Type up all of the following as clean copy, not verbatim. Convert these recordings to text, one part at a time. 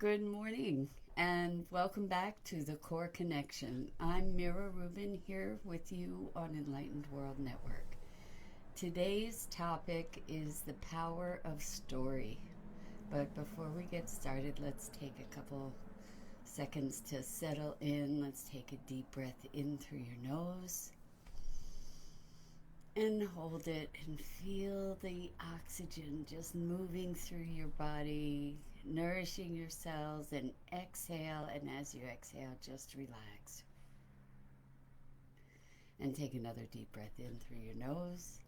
Good morning and welcome back to the Core Connection. I'm Mira Rubin here with you on Enlightened World Network. Today's topic is the power of story. But before we get started, let's take a couple seconds to settle in. Let's take a deep breath in through your nose and hold it and feel the oxygen just moving through your body, nourishing your cells, and exhale. And as you exhale, just relax and take another deep breath in through your nose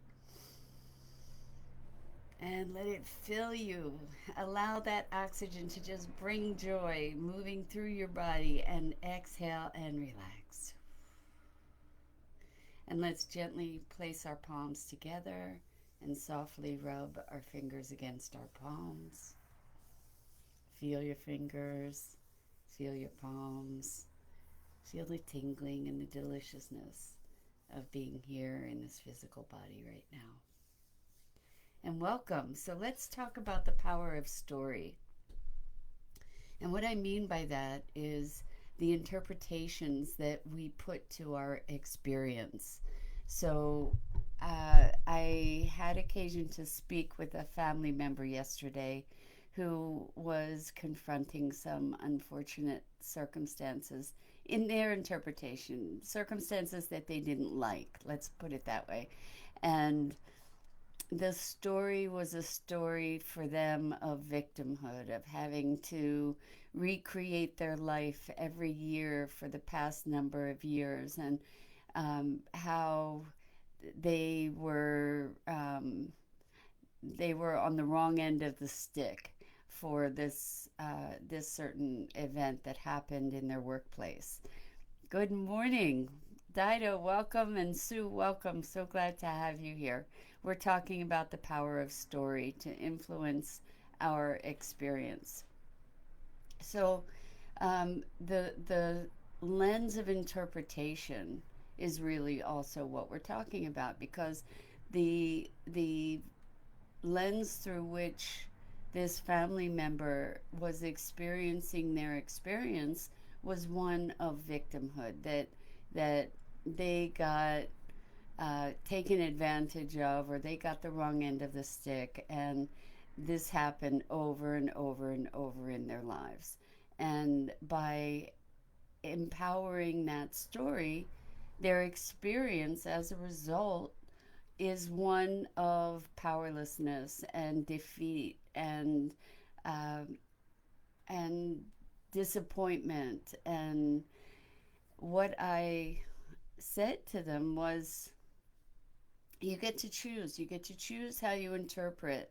and let it fill you. Allow that oxygen to just bring joy moving through your body, and exhale and relax. And let's gently place our palms together and softly rub our fingers against our palms. Feel your fingers, feel your palms, feel the tingling and the deliciousness of being here in this physical body right now. And welcome. So let's talk about the power of story. And what I mean by that is the interpretations that we put to our experience. So I had occasion to speak with a family member yesterday who was confronting some unfortunate circumstances in their interpretation, circumstances that they didn't like, let's put it that way. And the story was a story for them of victimhood, of having to recreate their life every year for the past number of years, and how they were they were on the wrong end of the stick for this certain event that happened in their workplace. Good morning, Dido. Welcome, and Sue. Welcome. So glad to have you here. We're talking about the power of story to influence our experience. So, the lens of interpretation is really also what we're talking about, because the lens through which this family member was experiencing their experience was one of victimhood, that they got taken advantage of, or they got the wrong end of the stick, and this happened over and over and over in their lives. And by empowering that story, their experience as a result is one of powerlessness and defeat uh, and disappointment. And what I said to them was, you get to choose. You get to choose how you interpret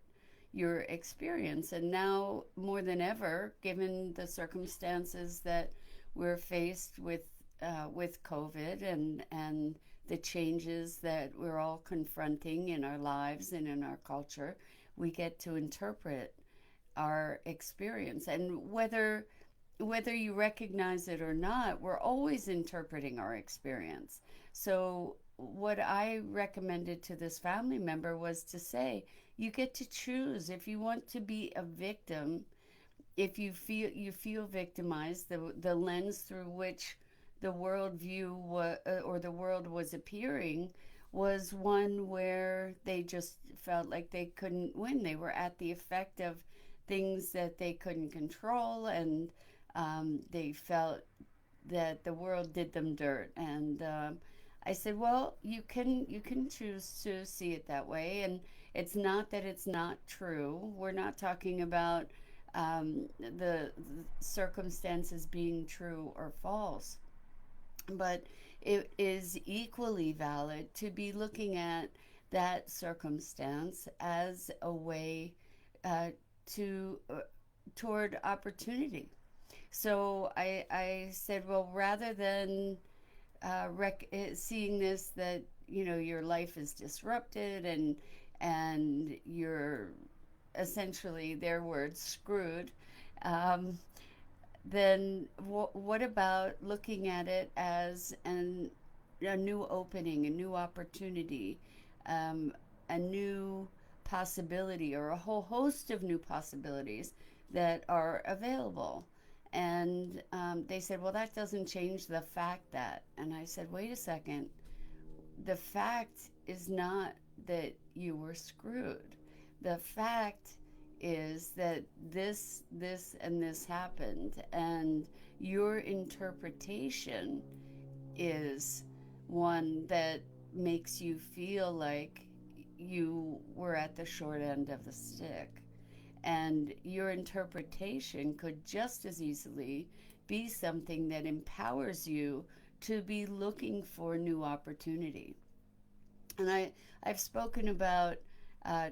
your experience. And now, more than ever, given the circumstances that we're faced with COVID, and the changes that we're all confronting in our lives and in our culture, we get to interpret our experience. And whether you recognize it or not, we're always interpreting our experience. So what I recommended to this family member was to say, you get to choose if you want to be a victim. If you feel victimized, the lens through which the worldview or the world was appearing was one where they just felt like they couldn't win. They were at the effect of things that they couldn't control, and they felt that the world did them dirt. And I said, well, you can choose to see it that way, and it's not that it's not true. We're not talking about the circumstances being true or false, but it is equally valid to be looking at that circumstance as a way uh, to toward opportunity. So I said, well, rather than seeing this, that your life is disrupted, and you're essentially, their words, screwed, um, then what about looking at it as a new opening, a new opportunity, um, a new possibility, or a whole host of new possibilities that are available. And they said, well, that doesn't change the fact that. And I said, wait a second. The fact is not that you were screwed. The fact is that and this happened, and your interpretation is one that makes you feel like you were at the short end of the stick. And your interpretation could just as easily be something that empowers you to be looking for new opportunity. And I've spoken about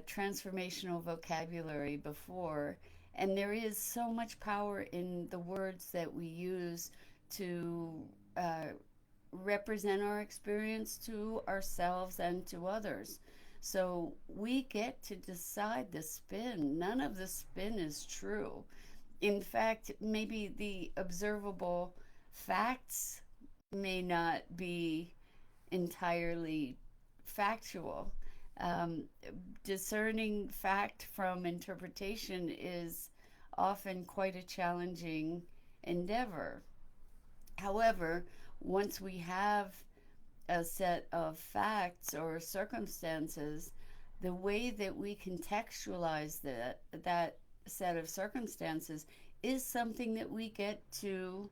transformational vocabulary before, and there is so much power in the words that we use to uh, represent our experience to ourselves and to others. So we get to decide the spin. None of the spin is true. In fact, maybe the observable facts may not be entirely factual. Um, Discerning fact from interpretation is often quite a challenging endeavor. However, once we have a set of facts or circumstances, the way that we contextualize that set of circumstances is something that we get to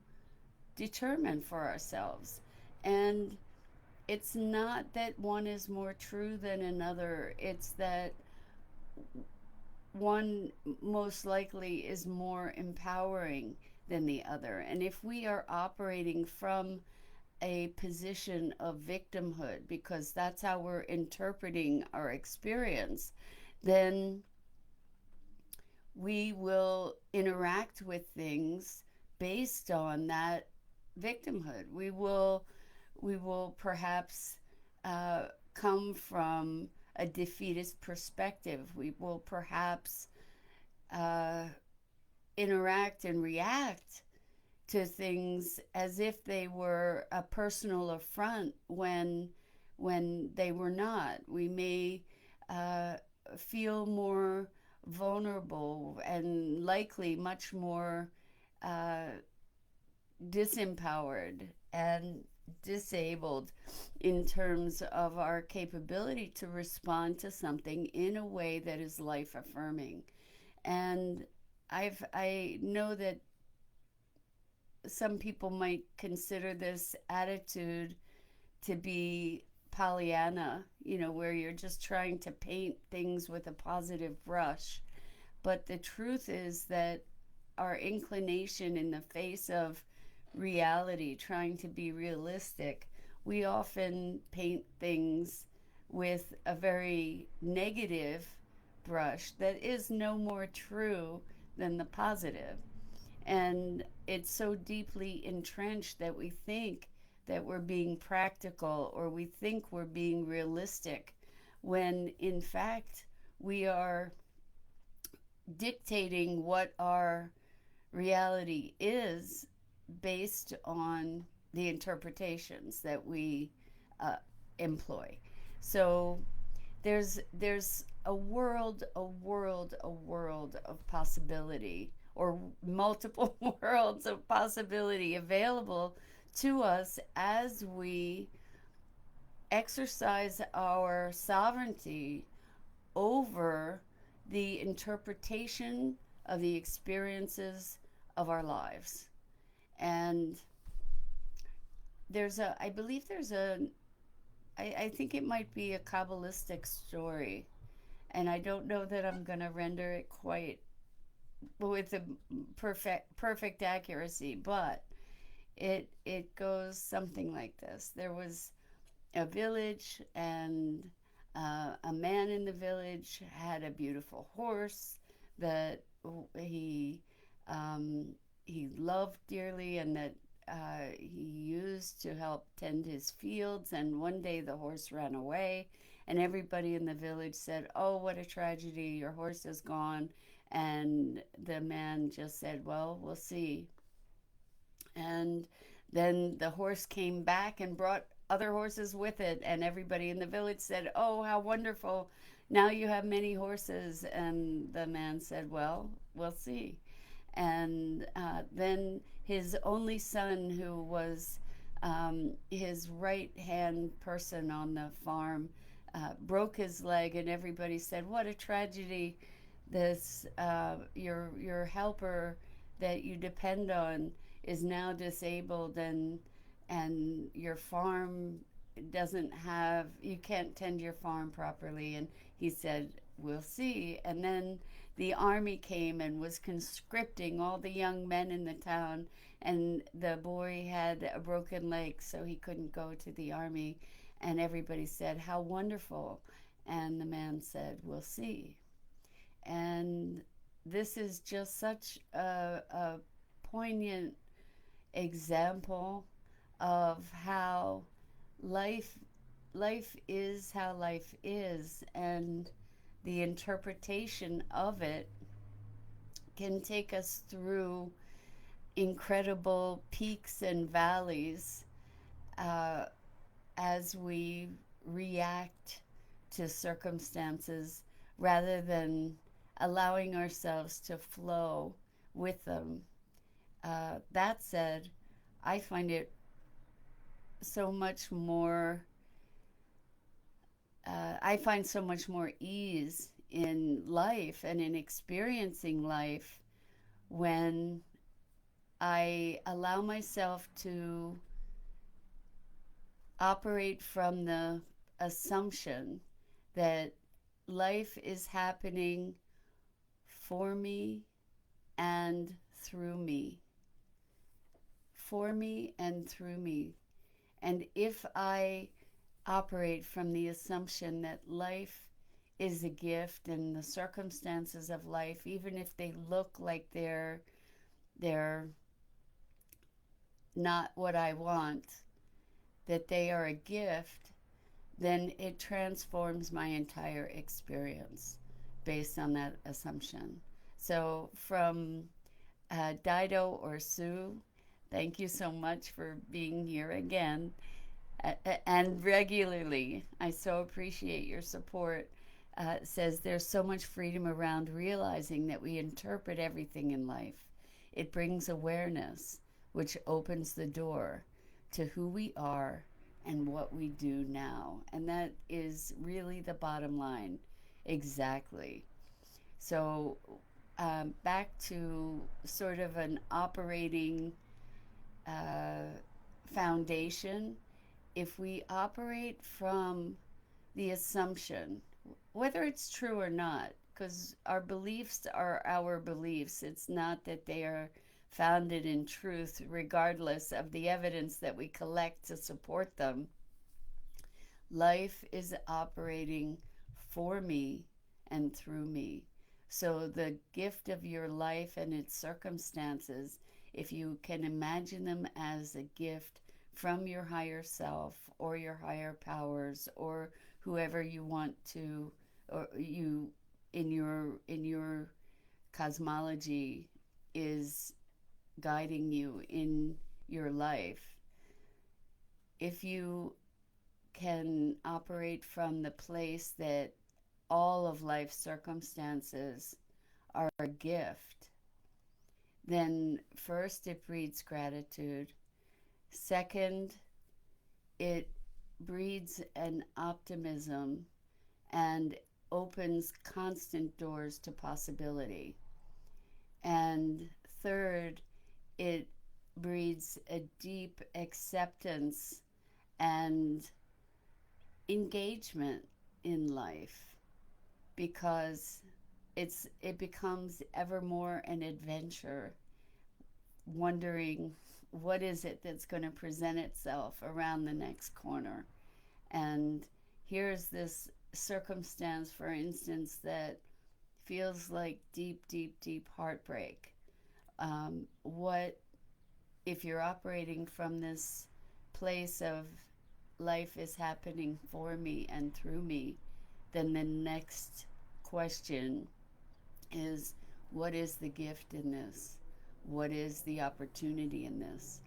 determine for ourselves. And it's not that one is more true than another, it's that one most likely is more empowering than the other. And if we are operating from a position of victimhood, because that's how we're interpreting our experience, then we will interact with things based on that victimhood. We will perhaps come from a defeatist perspective. We will perhaps uh, interact and react to things as if they were a personal affront when they were not. We may uh, feel more vulnerable and likely much more uh, disempowered and disabled in terms of our capability to respond to something in a way that is life affirming. And I know that some people might consider this attitude to be Pollyanna, where you're just trying to paint things with a positive brush. But the truth is that our inclination in the face of reality, trying to be realistic, we often paint things with a very negative brush that is no more true than the positive. And it's so deeply entrenched that we think that we're being practical or we think we're being realistic, when in fact we are dictating what our reality is based on the interpretations that we uh, employ. So there's a world of possibility, or multiple worlds of possibility available to us as we exercise our sovereignty over the interpretation of the experiences of our lives. And I believe I think it might be a Kabbalistic story, and I don't know that I'm going to render it quite with a perfect accuracy, but it goes something like this. There was a village, and a man in the village had a beautiful horse that he he loved dearly, and that he used to help tend his fields. And one day the horse ran away, and everybody in the village said, "Oh, what a tragedy! Your horse is gone." And the man just said, "Well, we'll see." And then the horse came back and brought other horses with it, and everybody in the village said, "Oh, how wonderful! Now you have many horses." And the man said, "Well, we'll see." And then his only son, who was his right hand person on the farm, broke his leg, and everybody said, "What a tragedy! This your helper that you depend on is now disabled, and your farm doesn't have you can't tend your farm properly." And he said, "We'll see." And then the army came and was conscripting all the young men in the town, and the boy had a broken leg, so he couldn't go to the army. And everybody said, "How wonderful." And the man said, "We'll see." And this is just such a poignant example of how life life is how life is, and the interpretation of it can take us through incredible peaks and valleys uh, as we react to circumstances rather than allowing ourselves to flow with them. That said, I find it so much more, I find so much more ease in life and in experiencing life when I allow myself to operate from the assumption that life is happening for me and through me. For me and through me. And if I operate from the assumption that life is a gift, and the circumstances of life, even if they look like they're not what I want, that they are a gift, then it transforms my entire experience based on that assumption. So, from Dido or Sue, thank you so much for being here again and regularly. I so appreciate your support. Says there's so much freedom around realizing that we interpret everything in life. It brings awareness, which opens the door to who we are and what we do now. And that is really the bottom line. Exactly. So, back to sort of an operating uh, foundation. If we operate from the assumption, whether it's true or not, because our beliefs are our beliefs, it's not that they are founded in truth, regardless of the evidence that we collect to support them. Life is operating for me and through me. So, the gift of your life and its circumstances, if you can imagine them as a gift from your higher self or your higher powers or whoever you want to, or you in your cosmology is guiding you in your life, if you can operate from the place that all of life's circumstances are a gift, then first it breeds gratitude. Second, it breeds an optimism and opens constant doors to possibility. And third, it breeds a deep acceptance and engagement in life, because it becomes ever more an adventure, wondering what is it that's going to present itself around the next corner. And here's this circumstance, for instance, that feels like deep, deep, deep heartbreak. What if you're operating from this place of life is happening for me and through me? Then the next question is, what is the gift in this? What is the opportunity in this?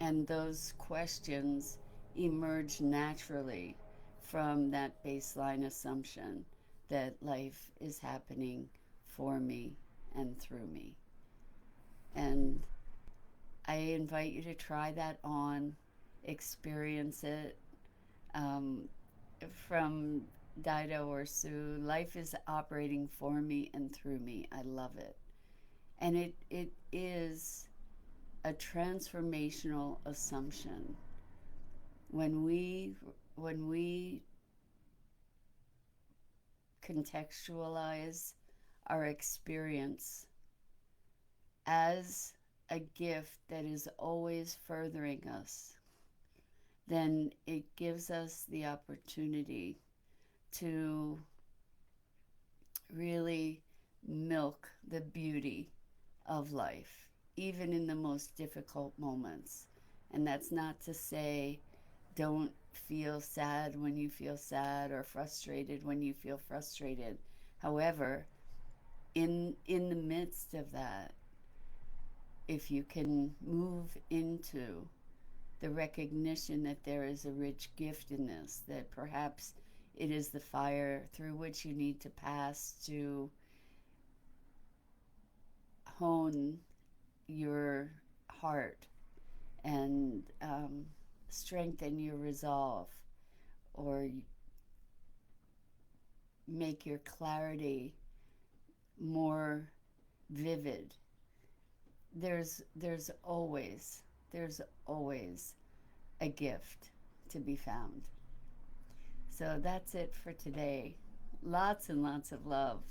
And those questions emerge naturally from that baseline assumption that life is happening for me and through me. I invite you to try that on, experience it. Um, from Dido or Sue, life is operating for me and through me. I love it. And it is a transformational assumption when we contextualize our experience as a gift that is always furthering us, then it gives us the opportunity to really milk the beauty of life, even in the most difficult moments. And that's not to say don't feel sad when you feel sad or frustrated when you feel frustrated. However, in the midst of that, if you can move into the recognition that there is a rich gift in this, that perhaps it is the fire through which you need to pass to hone your heart and strengthen your resolve, or make your clarity more vivid. There's always a gift to be found. So that's it for today. Lots and lots of love.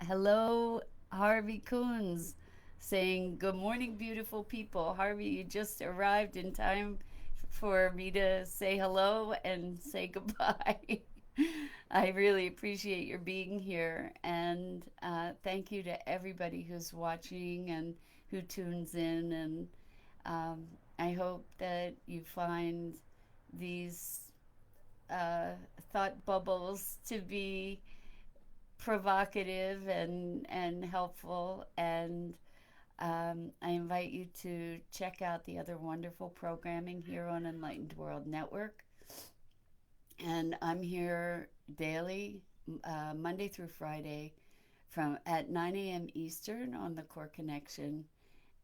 Hello, Harvey Coons, saying, "Good morning, beautiful people." Harvey, you just arrived in time for me to say hello and say goodbye. I really appreciate your being here, and thank you to everybody who's watching and who tunes in. And I hope that you find these uh, thought bubbles to be provocative and helpful. And I invite you to check out the other wonderful programming here on Enlightened World Network. And I'm here daily, Monday through Friday, from at 9 a.m. Eastern on the Core Connection.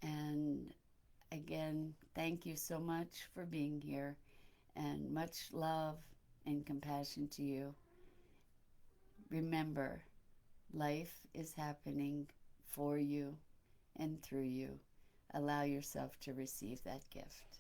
And again, thank you so much for being here, and much love and compassion to you. Remember, life is happening for you and through you. Allow yourself to receive that gift.